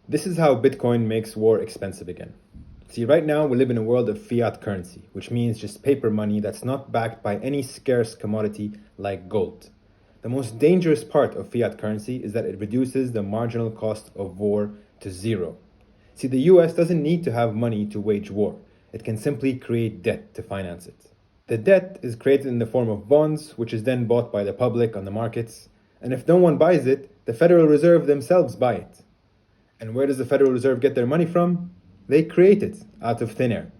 This is how Bitcoin makes war expensive again. See, right now we live in a world of fiat currency, which means just paper money that's not backed by any scarce commodity like gold. The most dangerous part of fiat currency is that it reduces the marginal cost of war to zero. See, the US doesn't need to have money to wage war. It can simply create debt to finance it. The debt is created in the form of bonds, which is then bought by the public on the markets. And if no one buys it, the Federal Reserve themselves buy it. And where does the Federal Reserve get their money from? They create it out of thin air.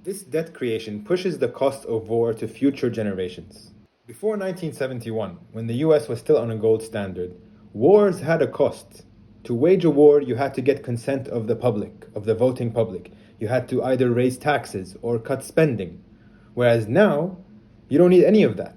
This debt creation pushes the cost of war to future generations. Before 1971, when the US was still on a gold standard, wars had a cost. To wage a war, you had to get consent of the public, of the voting public. You had to either raise taxes or cut spending. Whereas now, you don't need any of that.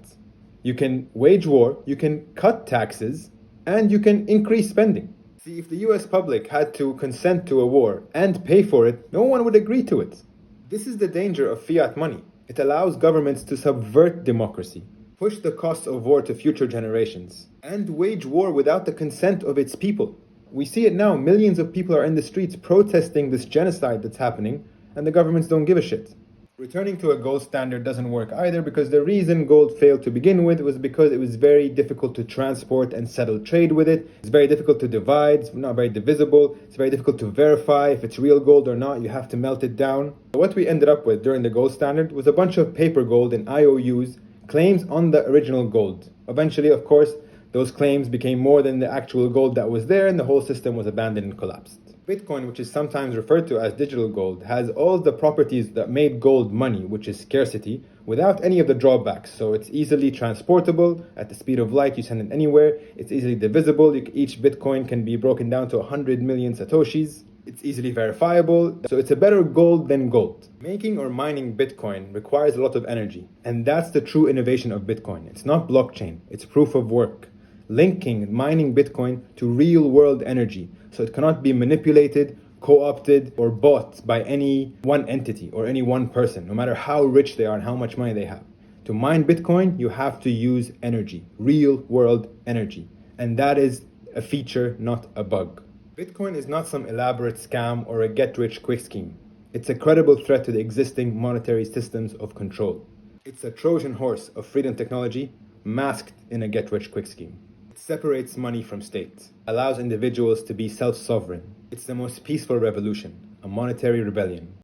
You can wage war, you can cut taxes, and you can increase spending. See, if the US public had to consent to a war and pay for it, no one would agree to it. This is the danger of fiat money. It allows governments to subvert democracy, push the costs of war to future generations, and wage war without the consent of its people. We see it now. Millions of people are in the streets protesting this genocide that's happening, and the governments don't give a shit. Returning to a gold standard doesn't work either, because the reason gold failed to begin with was because it was very difficult to transport and settle trade with it. It's very difficult to divide, it's not very divisible, it's very difficult to verify if it's real gold or not. You have to melt it down. What we ended up with during the gold standard was a bunch of paper gold and IOUs, claims on the original gold. Eventually, of course, those claims became more than the actual gold that was there, and the whole system was abandoned and collapsed. Bitcoin, which is sometimes referred to as digital gold, has all the properties that made gold money, which is scarcity, without any of the drawbacks. So it's easily transportable at the speed of light. You send it anywhere. It's easily divisible. Each Bitcoin can be broken down to 100 million satoshis. It's easily verifiable. So it's a better gold than gold. Making or mining Bitcoin requires a lot of energy. And that's the true innovation of Bitcoin. It's not blockchain. It's proof of work, linking mining Bitcoin to real-world energy, so it cannot be manipulated, co-opted, or bought by any one entity or any one person, no matter how rich they are and how much money they have. To mine Bitcoin, you have to use energy, real-world energy, and that is a feature, not a bug. Bitcoin is not some elaborate scam or a get-rich-quick scheme. It's a credible threat to the existing monetary systems of control. It's a Trojan horse of freedom technology masked in a get-rich-quick scheme. It separates money from state, allows individuals to be self-sovereign. It's the most peaceful revolution, a monetary rebellion.